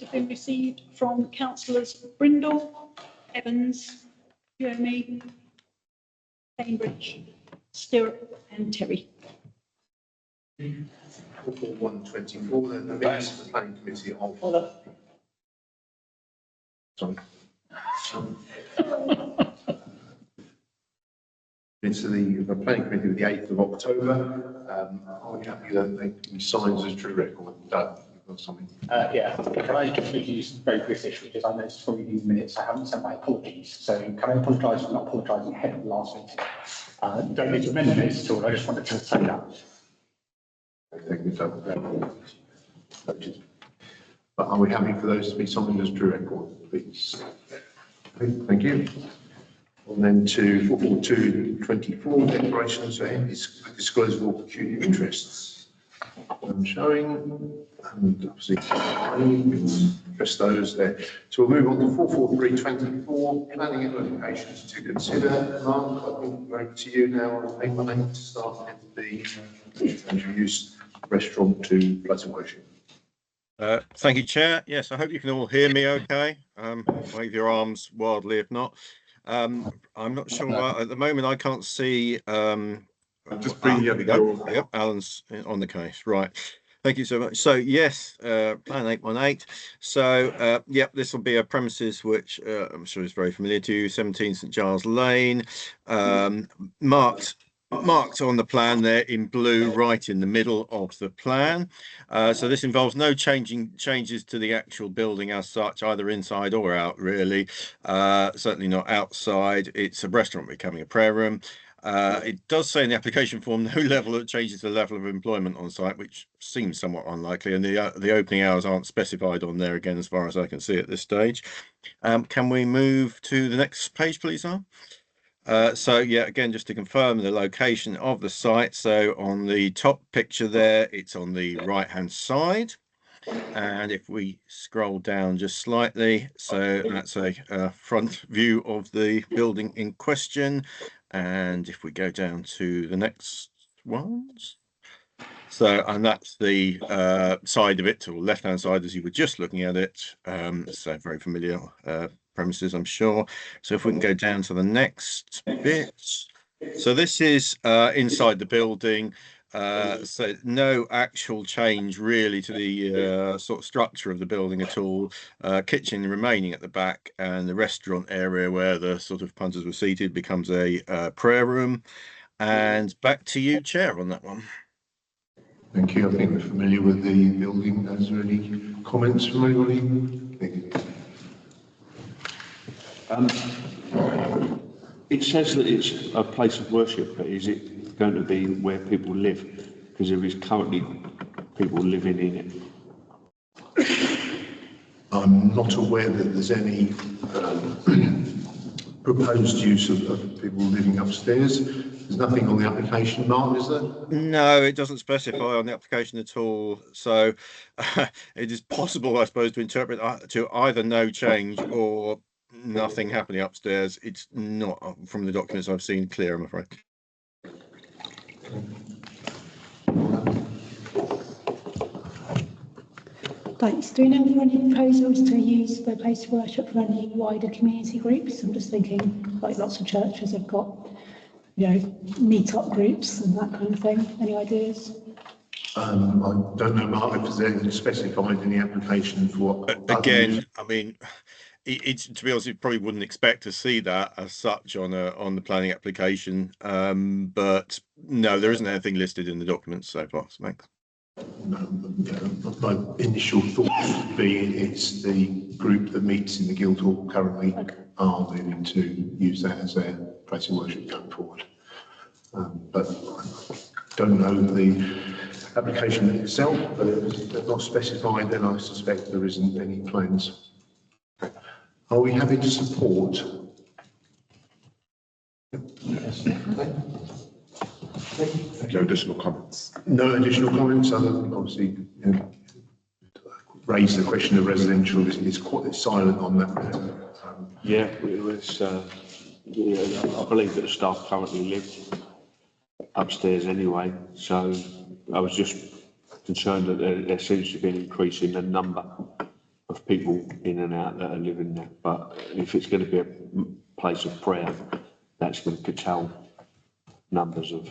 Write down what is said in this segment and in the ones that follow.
have been received from councillors Brindle, Evans, Jeremy, Cambridge, Stewart and Terry. 124, then the minutes of the planning committee of... Sorry. It's the planning committee of the 8th of October. Are we happy that they can be signed as a true record? Doug, you've got something? Yeah, can I just use very British, because I noticed from these minutes I haven't sent my apologies. So can I apologise for not apologising ahead of the last meeting? Don't need to amend the minutes at all, I just wanted to say that. Thank you, Doug. But are we happy for those to be signed as true record, please? Thank you. And then to 44224, declarations for disclosure of peculiar interests. I'm showing, and obviously, address those there. So we'll move on to 44324, planning applications to consider. Mark, I think we're over to you now. I'll take my name to start with the use restaurant to place of worship. Thank you, Chair. Yes, I hope you can all hear me okay. Wave your arms wildly if not. I'm not sure at the moment. I can't see. Just bring the other go. Yep, Alan's on the case. Right. Thank you so much. So yes, plan 818. So yep, this will be a premises which I'm sure is very familiar to you. 17 St Giles Lane, marked on the plan there in blue, right in the middle of the plan. So this involves no changes to the actual building as such, either inside or out, really. Certainly not outside. It's a restaurant becoming a prayer room. It does say in the application form no level of changes to the level of employment on site, which seems somewhat unlikely, and the opening hours aren't specified on there again as far as I can see at this stage. Can we move to the next page, please, Al? So yeah, again, just to confirm the location of the site. So on the top picture there, it's on the right hand side. And if we scroll down just slightly, so that's a front view of the building in question. And if we go down to the next ones. So, and that's the side of it, or left hand side as you were just looking at it. So very familiar premises, I'm sure. So if we can go down to the next bit. So this is inside the building. So no actual change really to the sort of structure of the building at all. Kitchen remaining at the back, and the restaurant area where the sort of punters were seated becomes a prayer room. And back to you, Chair, on that one. Thank you. I think we're familiar with the building. Is there any comments from anybody? It says that it's a place of worship, but is it going to be where people live? Because there is currently people living in it. I'm not aware that there's any proposed use of people living upstairs. There's nothing on the application, Mark, is there? No, it doesn't specify on the application at all. So it is possible, I suppose, to interpret to either no change or nothing happening upstairs. It's not, from the documents I've seen, clear, I'm afraid. Thanks. Do we know of any proposals to use the place of worship for any wider community groups? I'm just thinking, like lots of churches have got, you know, meet-up groups and that kind of thing. Any ideas? I don't know, Mark, if there's anything specified in the application for... Again, I mean, it's to be honest, you probably wouldn't expect to see that as such on the planning application. But no, there isn't anything listed in the documents so far. So thanks. No, my initial thought would be it's the group that meets in the Guildhall currently are moving to use that as their place of worship going forward. But I don't know the application itself, but if they're not specified, then I suspect there isn't any plans. Are we happy to support? Yes. No additional comments. No additional comments, other than obviously, you know, raise the question of residential is quite silent on that. Yeah, it was. Yeah, I believe that the staff currently live upstairs anyway, so I was just concerned that there seems to be an increase in the number of people in and out that are living there. But if it's going to be a place of prayer, that's going to curtail numbers of.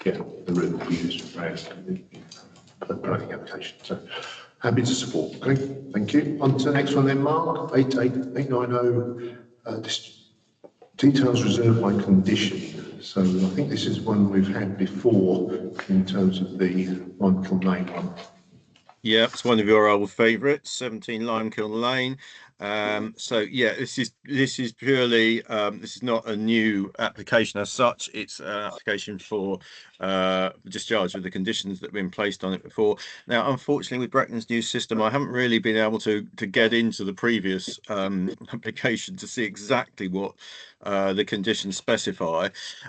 Yeah, the room will be used for prayers, planning application. So happy to support. Okay, thank you. On to the next one then, Mark. 890. This details reserved by condition. So I think this is one we've had before in terms of the Michael Lane one. Yeah, it's one of your old favourites, 17 Limekiln Lane. So yeah, this is purely this is not a new application as such. It's an application for discharge with the conditions that have been placed on it before. Now, unfortunately, with Breckland's new system, I haven't really been able to get into the previous application to see exactly what the conditions specify.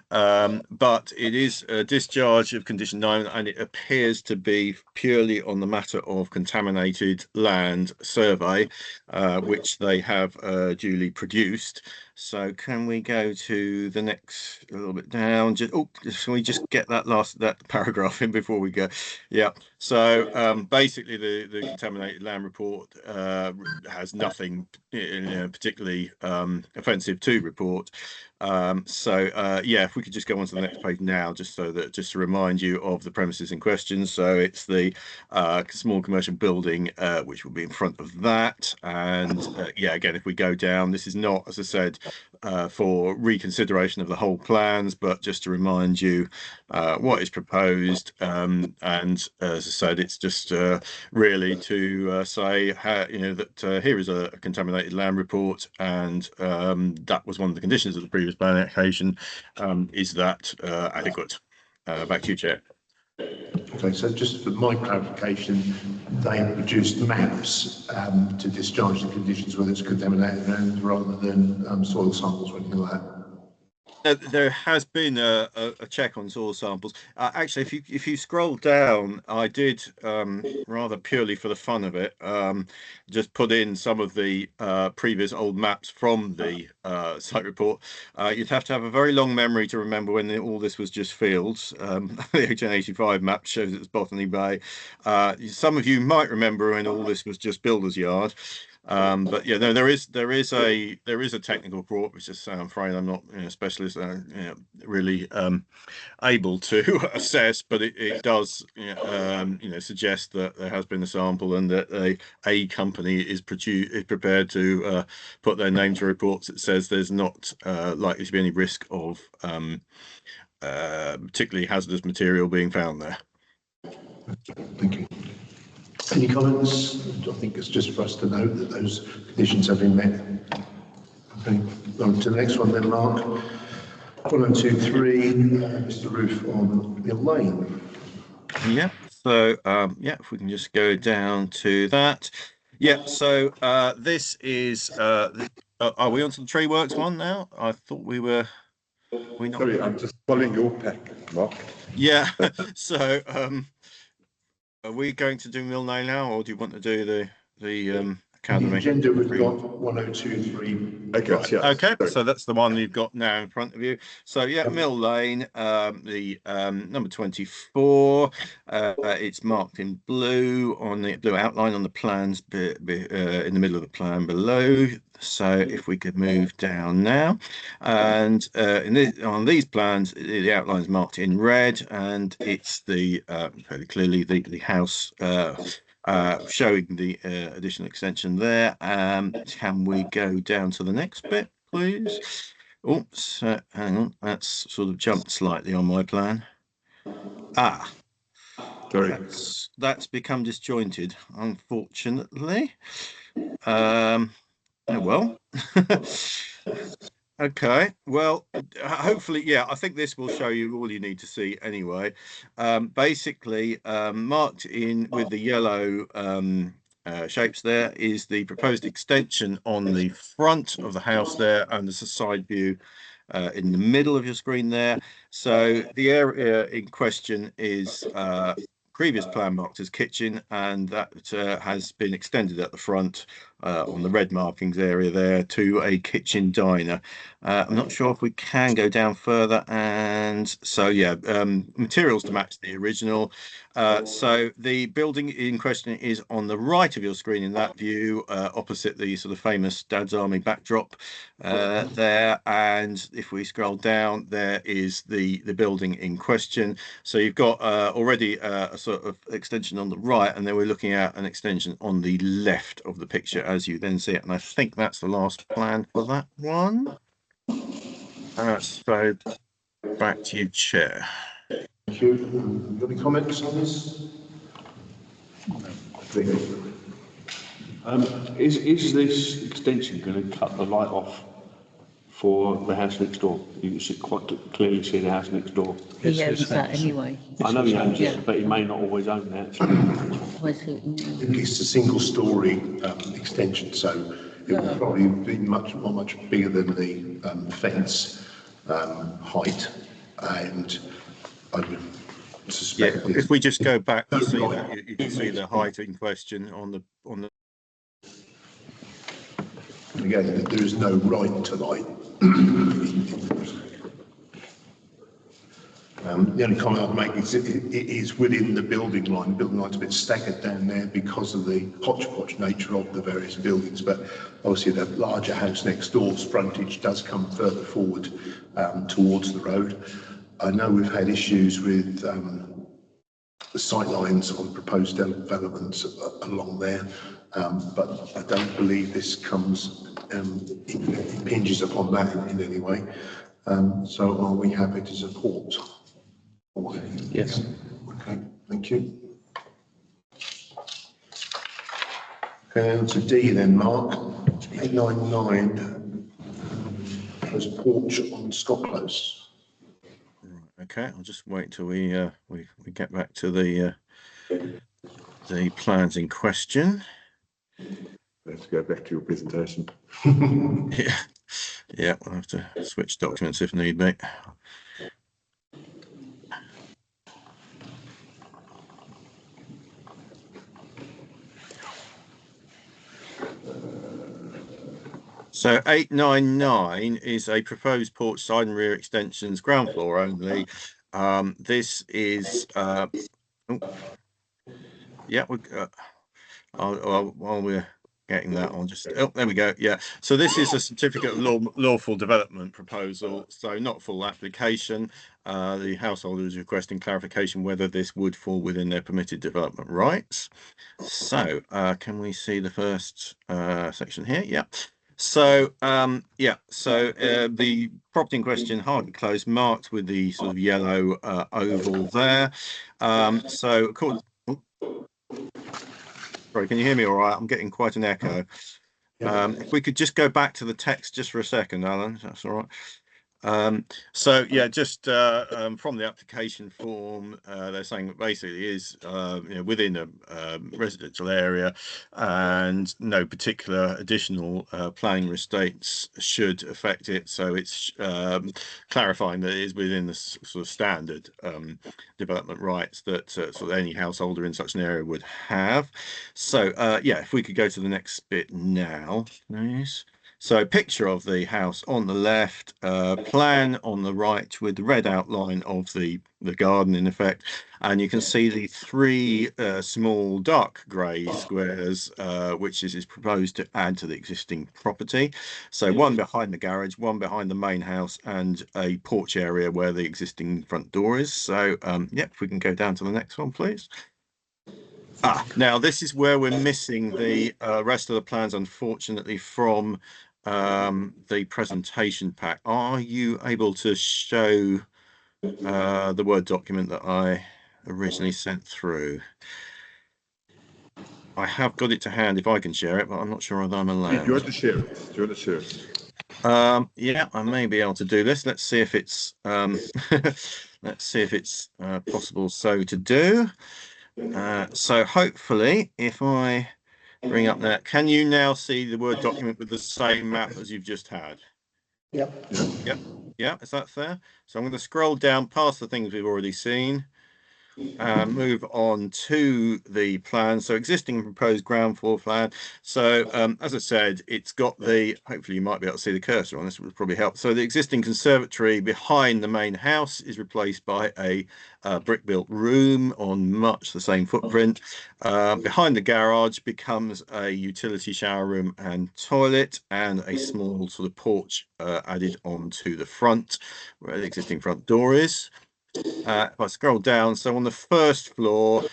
But it is a discharge of condition 9, and it appears to be purely on the matter of contaminated land survey, which they have duly produced. So can we go to the next, a little bit down? Just, can we just get that paragraph in before we go? Yeah. So basically, the contaminated land report has nothing particularly offensive to report. Yeah, if we could just go on to the next page now, just to remind you of the premises in question. So it's the small commercial building, which will be in front of that. And yeah, again, if we go down, this is not, as I said, for reconsideration of the whole plans, but just to remind you what is proposed. And as I said, it's just really to say that here is a contaminated land report, and that was one of the conditions of the previous planning application. Is that adequate? Back to you, Chair. Okay, so just for my clarification, they produced maps to discharge the conditions, whether it's contaminated land rather than soil samples or anything like that. There has been a check on soil samples. Actually, if you scroll down, I did rather purely for the fun of it, just put in some of the previous old maps from the site report. You'd have to have a very long memory to remember when all this was just fields. The HN85 map shows it as Botany Bay. Some of you might remember when all this was just Builder's Yard. But yeah, no, there is a technical report, which is, I'm afraid I'm not a specialist, really able to assess, but it does suggest that there has been a sample and that a company is prepared to put their name to reports that says there's not likely to be any risk of particularly hazardous material being found there. Thank you. Any comments? I think it's just for us to note that those conditions have been met. Okay, on to the next one then, Mark. 1023, Mr. Roof on Mill Lane. Yeah, so yeah, if we can just go down to that. Yeah, so this is are we on to the tree works one now? I thought we were. Not? Sorry, I'm just following your pack, Mark. Yeah, so are we going to do Mill Lane now, or do you want to do the academy? The agenda we've got 1023. Okay, yeah. Okay, so that's the one you've got now in front of you. So yeah, Mill Lane, the number 24. It's marked in blue on the blue outline on the plans in the middle of the plan below. So if we could move down now, and on these plans, the outline is marked in red, and it's the fairly clearly the house. Showing the additional extension there. Can we go down to the next bit, please? Oops, hang on, that's sort of jumped slightly on my plan. Sorry. That's become disjointed, unfortunately. Oh well. Okay, well, hopefully, yeah, I think this will show you all you need to see anyway. Basically, marked in with the yellow shapes there is the proposed extension on the front of the house there, and there's a side view in the middle of your screen there. So the area in question is previous plan marked as kitchen, and that has been extended at the front on the red markings area there to a kitchen diner. I'm not sure if we can go down further, and so yeah, materials to match the original. So the building in question is on the right of your screen in that view, opposite the sort of famous Dad's Army backdrop there. And if we scroll down, there is the building in question. So you've got already a sort of extension on the right, and then we're looking at an extension on the left of the picture as you then see it. And I think that's the last plan for that one. So back to you, Chair. Thank you. You got any comments on this? Is this extension going to cut the light off for the house next door? You can quite clearly see the house next door. He owns that anyway. I know he owns Yeah. it, but he may not always own that. Was it? I think it's a single-storey extension, so it will probably be much bigger than the fence height, and I would suspect. Yeah, if we just go back, you see that you can see the height in question on the. Again, there is no right to light. The only comment I'd make is it is within the building line. The building line's a bit staggered down there because of the hodgepodge nature of the various buildings, but obviously the larger house next door's frontage does come further forward towards the road. I know we've had issues with the sight lines on proposed developments along there, but I don't believe this comes impinges upon that in any way. So are we happy to support? Yes. Okay, thank you. Okay, on to D then, Mark. 899, there's porch on Scott Close. Okay, I'll just wait till we get back to the plans in question. Let's go back to your presentation. Yeah, we'll have to switch documents if need be. So 899 is a proposed porch side and rear extensions, ground floor only. This is yeah, while we're getting that on, just there we go. Yeah, so this is a certificate of lawful development proposal, so not full application. The householder is requesting clarification whether this would fall within their permitted development rights. So can we see the first section here? Yeah. So the property in question, Hartley Close, marked with the sort of yellow oval there. So according, sorry, can you hear me all right? I'm getting quite an echo. If we could just go back to the text just for a second, Alan, that's all right. So yeah, just from the application form, they're saying that basically is within a residential area, and no particular additional planning restraints should affect it. So it's clarifying that it is within the sort of standard development rights that sort of any householder in such an area would have. So yeah, if we could go to the next bit now, please. So picture of the house on the left, plan on the right with the red outline of the garden in effect, and you can see the three small dark grey squares which is proposed to add to the existing property. So one behind the garage, one behind the main house, and a porch area where the existing front door is. So yeah, if we can go down to the next one, please. Now this is where we're missing the rest of the plans, unfortunately, from the presentation pack. Are you able to show the Word document that I originally sent through? I have got it to hand if I can share it, but I'm not sure whether I'm allowed. Do you want to share it? Do you want to share it? Yeah, I may be able to do this. Let's see if it's let's see if it's possible so to do. So hopefully, if I bring up that, can you now see the Word document with the same map as you've just had? Yep. Yeah, is that fair? So I'm going to scroll down past the things we've already seen. Move on to the plan. So existing proposed ground floor plan. So as I said, it's got the, hopefully you might be able to see the cursor on this, would probably help. So the existing conservatory behind the main house is replaced by a brick built room on much the same footprint. Behind the garage becomes a utility shower room and toilet, and a small sort of porch added onto the front where the existing front door is. If I scroll down, so on the first floor,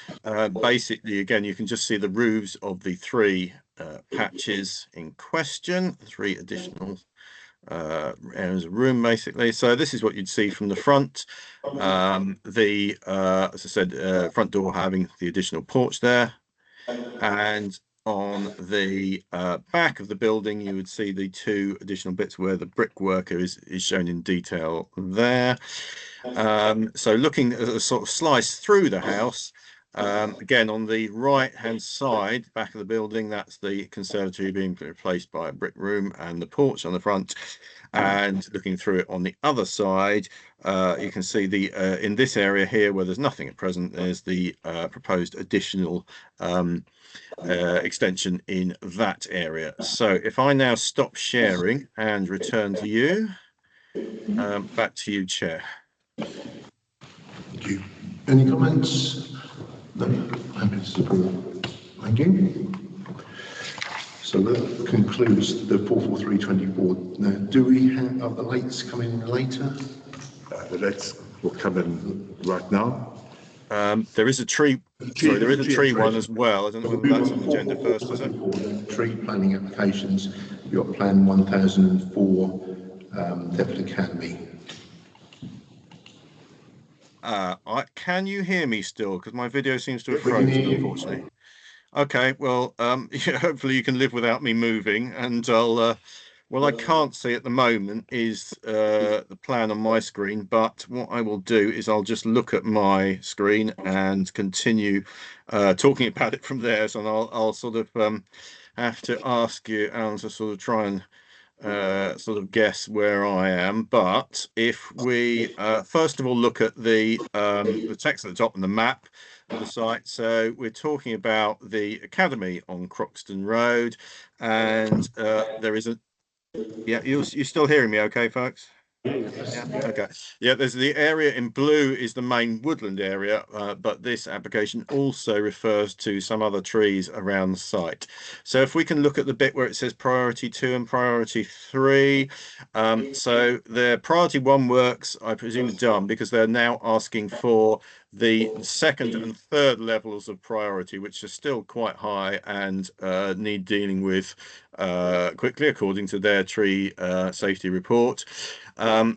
basically, again, you can just see the roofs of the three patches in question, three additional areas of room, basically. So this is what you'd see from the front. As I said, front door having the additional porch there. And on the back of the building, you would see the two additional bits where the brickwork is shown in detail there. So looking at a sort of slice through the house, again, on the right-hand side, back of the building, that's the conservatory being replaced by a brick room and the porch on the front. And looking through it on the other side, you can see the in this area here where there's nothing at present, there's the proposed additional extension in that area. So if I now stop sharing and return to you, back to you, Chair. Thank you. Any comments? No, happy to support. Thank you. So that concludes the 44324. Now, do we have other lights coming in later? The lights will come in right now. There is a tree. Sorry, there is a tree one as well. I don't know whether that's on the agenda first, is it? Tree planning applications. You've got plan 1004, Thetford Academy. Can you hear me still? Because my video seems to have frozen, unfortunately. Okay, well, yeah, hopefully you can live without me moving, and I'll. Well, I can't see at the moment is the plan on my screen, but what I will do is I'll just look at my screen and continue talking about it from there. So I'll sort of have to ask you, Alan, to sort of try and sort of guess where I am. But if we first of all look at the text at the top and the map of the site, so we're talking about the Academy on Croxton Road, and there is a you're still hearing me okay, folks? Yeah, okay. Yeah, there's the area in blue is the main woodland area, but this application also refers to some other trees around the site. So if we can look at the bit where it says priority 2 and priority 3, so the priority 1 works, I presume, are done because they're now asking for the second and third levels of priority, which are still quite high and need dealing with quickly according to their tree safety report.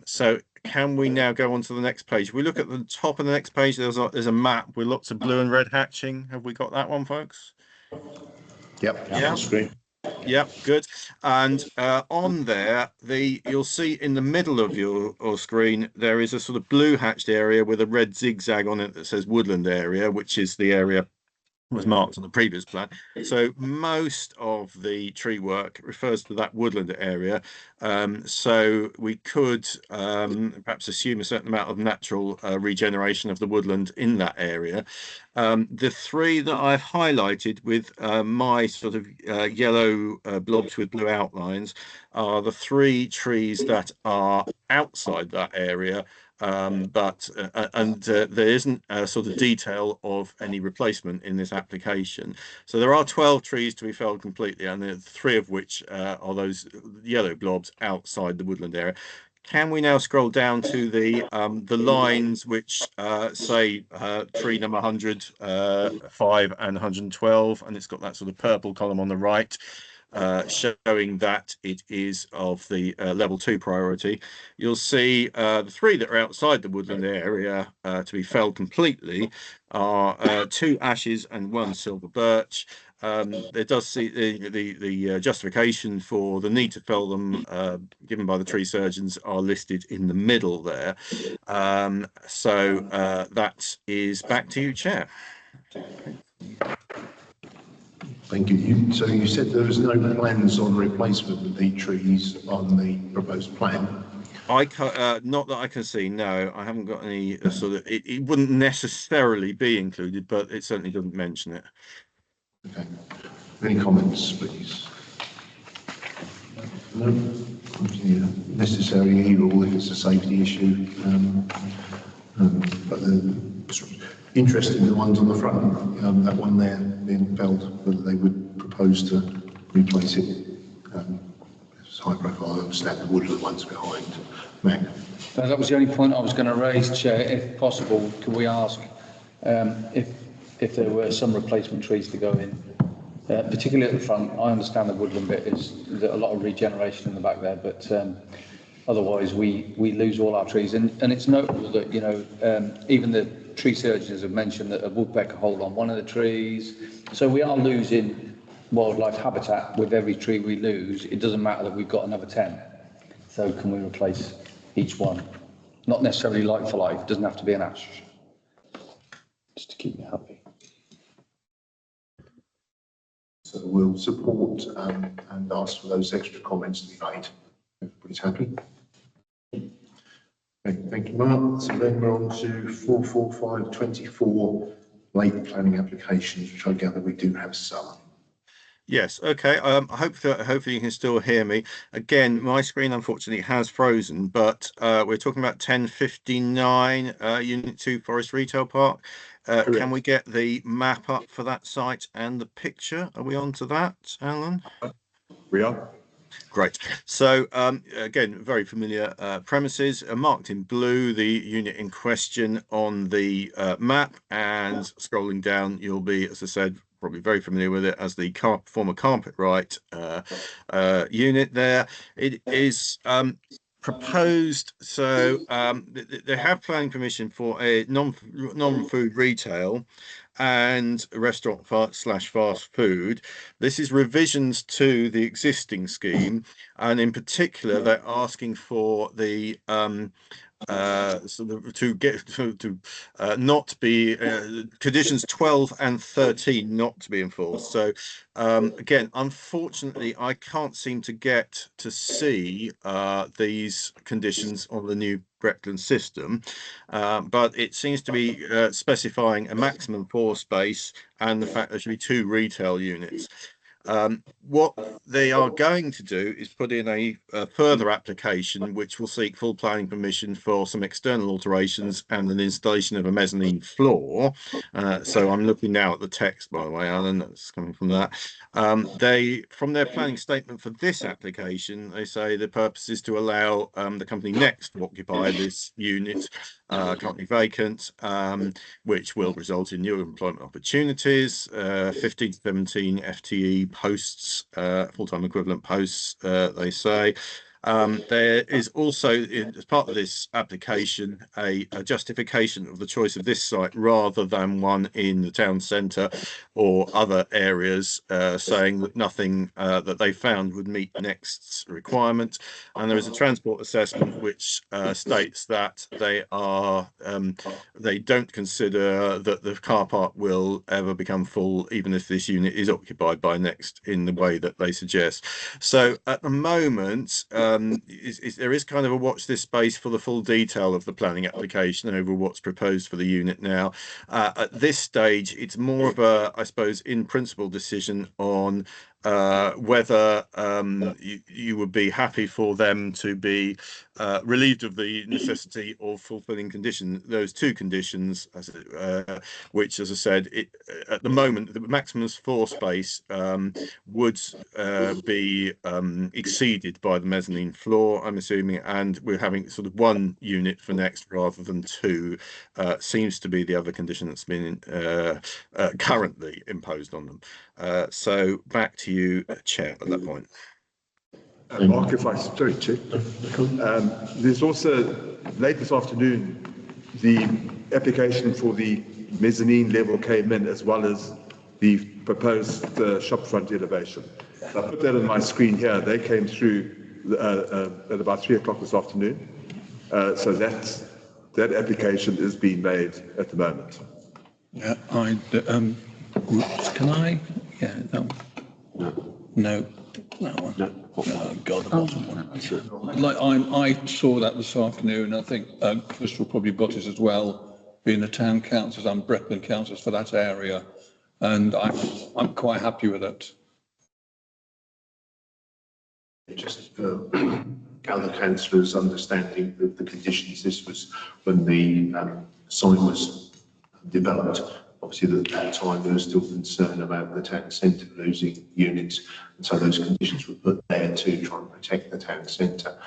So can we now go on to the next page? If we look at the top of the next page, there's a map with lots of blue and red hatching. Have we got that one, folks? Yep. Yeah. Screen. Yep, good. And on there, you'll see in the middle of your screen, there is a sort of blue hatched area with a red zigzag on it that says woodland area, which is the area was marked on the previous plan. So most of the tree work refers to that woodland area. So we could perhaps assume a certain amount of natural regeneration of the woodland in that area. The three that I've highlighted with my sort of yellow blobs with blue outlines are the three trees that are outside that area, but there isn't a sort of detail of any replacement in this application. So there are 12 trees to be felled completely, and there are 3 of which are those yellow blobs outside the woodland area. Can we now scroll down to the lines which say tree number 100, 5 and 112, and it's got that sort of purple column on the right, showing that it is of the level 2 priority. You'll see the 3 that are outside the woodland area to be felled completely are 2 ashes and 1 silver birch. There does see the justification for the need to fell them given by the tree surgeons are listed in the middle there. So that is back to you, Chair. Thank you. So you said there was no plans on replacement of the trees on the proposed plan. Not that I can see. No, I haven't got any sort of. It wouldn't necessarily be included, but it certainly doesn't mention it. Okay. Any comments, please? No. Yeah, necessary evil if it's a safety issue. But interesting, the ones on the front, that one there being felt whether they would propose to replace it. It's high profile. I understand the woodland ones behind. Mac. That was the only point I was going to raise, Chair. If possible, can we ask if there were some replacement trees to go in, particularly at the front? I understand the woodland bit is there's a lot of regeneration in the back there, but otherwise we lose all our trees. And it's notable that, you know, even the tree surgeons have mentioned that a woodpecker hold on one of the trees. So we are losing wildlife habitat with every tree we lose. It doesn't matter that we've got another 10. So can we replace each one? Not necessarily like for like, it doesn't have to be an ash. Just to keep me happy. So we'll support and ask for those extra comments to be made. Everybody's happy? Okay, thank you, Mark. So then we're on to 44524 late planning applications, which I gather we do have some. Yes. Okay. Hopefully you can still hear me. Again, my screen unfortunately has frozen, but we're talking about 1059 Unit 2 Forest Retail Park. Can we get the map up for that site and the picture? Are we on to that, Alan? We are. Great. So again, very familiar premises, marked in blue, the unit in question on the map, and scrolling down, you'll be, as I said, probably very familiar with it as the former Carpetright unit there. It is proposed, so they have planning permission for a non-food retail and restaurant / fast food. This is revisions to the existing scheme, and in particular they're asking for the sort of to get to not be conditions 12 and 13 not to be enforced. So again, unfortunately I can't seem to get to see these conditions on the new Bretland system, but it seems to be specifying a maximum floor space and the fact there should be 2 retail units. What they are going to do is put in a further application which will seek full planning permission for some external alterations and an installation of a mezzanine floor. So I'm looking now at the text, by the way, Alan, that's coming from that. From their planning statement for this application, they say the purpose is to allow the company next to occupy this unit, currently vacant, which will result in new employment opportunities, 15 to 17 FTE posts, full-time equivalent posts, they say. There is also, as part of this application, a justification of the choice of this site rather than one in the town centre or other areas, saying that nothing that they found would meet Next's requirement. And there is a transport assessment which states that they don't consider that the car park will ever become full, even if this unit is occupied by Next in the way that they suggest. So at the moment, there is kind of a watch this space for the full detail of the planning application over what's proposed for the unit now. At this stage, it's more of a, I suppose, in principle decision on whether you would be happy for them to be relieved of the necessity of fulfilling those 2 conditions, which, as I said, at the moment, the maximum floor space would be exceeded by the mezzanine floor, I'm assuming, and we're having sort of 1 unit for Next rather than 2, seems to be the other condition that's been currently imposed on them. So back to you, Chair, at that point. Mark, if I, sorry, Chair. There's also, late this afternoon, the application for the mezzanine level came in, as well as the proposed shopfront elevation. I put that on my screen here. They came through at about 3 o'clock this afternoon. So that application is being made at the moment. Groups, can I? Yeah, no. That one. No, what one? Oh, God, the bottom one. Like, I saw that this afternoon. I think Crystal probably got it as well, being the town councillors and Brecon councillors for that area. And I'm quite happy with it. Just for other councillors understanding the conditions, this was when the sign was developed. Obviously, at that time, there was still concern about the town centre losing units, and so those conditions were put there to try and protect the town centre.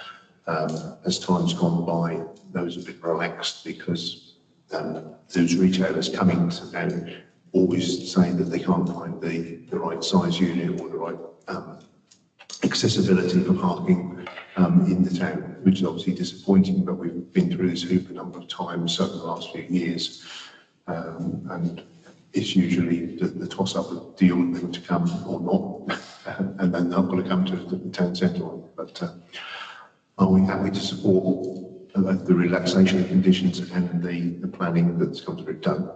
As time's gone by, those have been relaxed because those retailers coming to town always saying that they can't find the right size unit or the right accessibility for parking in the town, which is obviously disappointing, but we've been through this hoop a number of times over the last few years. And it's usually the toss-up of do you want them to come or not, and then they're not going to come to the town centre. But are we happy to support the relaxation of conditions and the planning that's come through done?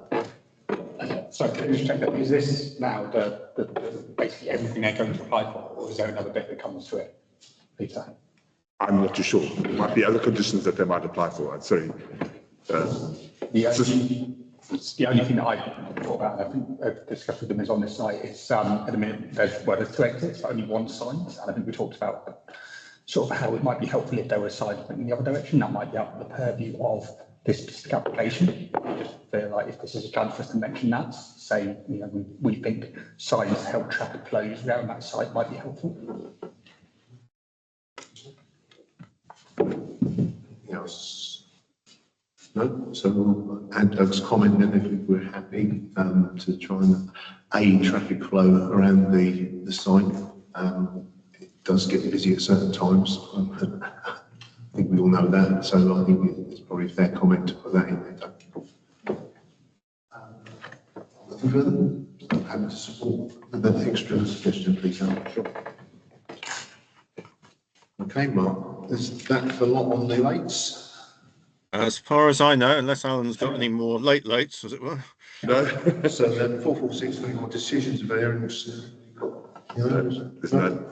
So can you just check that, is this now the basically everything they're going to apply for, or is there another bit that comes to it, Peter? I'm not too sure. There might be other conditions that they might apply for. I'm sorry. The only thing that I thought about, and I think I've discussed with them, is on this site, is at the minute there's 2 exits, but only one sign, and I think we talked about sort of how it might be helpful if there were signs in the other direction. That might be out of the purview of this specific application. I just feel like if this is a chance for us to mention that, say, you know, we think signs to help traffic flows around that site might be helpful. Yes. No, so we'll add Doug's comment then if we're happy to try and aid traffic flow around the site. It does get busy at certain times. I think we all know that, so I think it's probably a fair comment to put that in there, Doug. Nothing further? I'm happy to support that extra suggestion, please. Sure. Okay, Mark, is that the lot on the lates? As far as I know, unless Alan's got any more lates, as it were. No. So then 446, any more decisions of variance? No, there's none.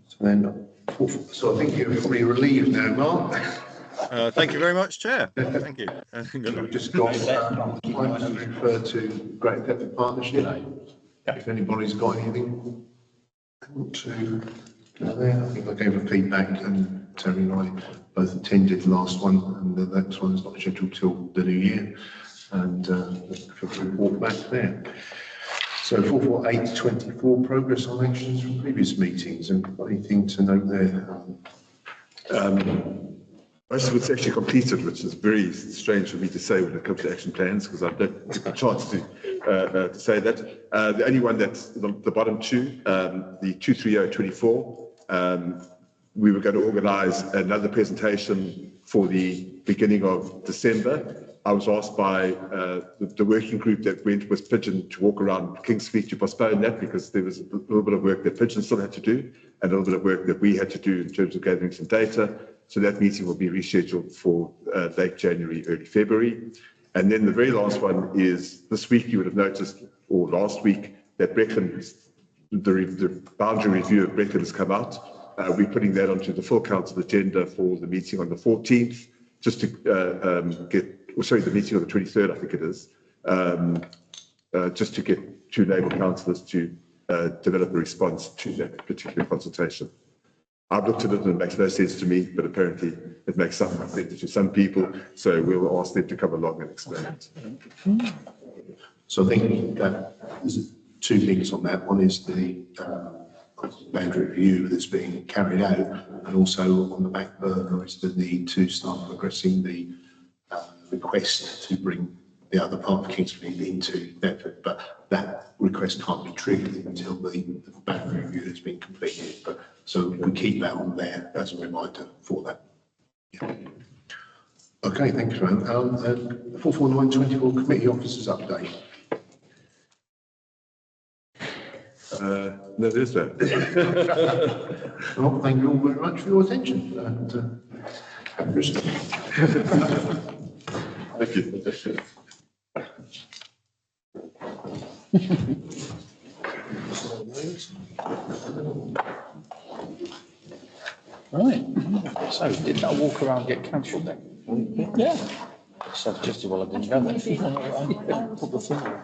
So then, so I think you're probably relieved now, Mark. Thank you very much, Chair. Thank you. We've just got time to refer to Great Thetford Partnership. If anybody's got anything to there, I think I gave a feedback, and Terry and I both attended the last one, and the next one is not scheduled till the new year, and for the report back there. So 44824, progress on actions from previous meetings, and anything to note there? Most of it's actually completed, which is very strange for me to say when it comes to action plans, because I don't get the chance to say that. The only one that's the bottom two, the 23024, we were going to organise another presentation for the beginning of December. I was asked by the working group that went with Pigeon to walk around King's Street to postpone that, because there was a little bit of work that Pigeon still had to do and a little bit of work that we had to do in terms of gathering some data. So that meeting will be rescheduled for late January, early February. And then the very last one is this week. You would have noticed, or last week, that Brecon, the boundary review of Brecon has come out. We're putting that onto the full council agenda for the meeting on the 14th, just to the meeting on the 23rd, I think it is, just to get two Labour councillors to develop a response to that particular consultation. I've looked at it and it makes no sense to me, but apparently it makes some sense to some people, so we'll ask them to come along and explain it. So I think there's two things on that. One is the boundary review that's being carried out, and also on the back burner is the need to start progressing the request to bring the other part of Kingsmead into Thetford, but that request can't be triggered until the boundary review has been completed. But so we keep that on there as a reminder for that. Yeah. Okay, thank you, Alan. 44924 committee officers update. No, there's that. Well, thank you all very much for your attention, and have a Christmas. Thank you. Right. So did that walk around get cancelled then? Yeah. So just as well I didn't go there.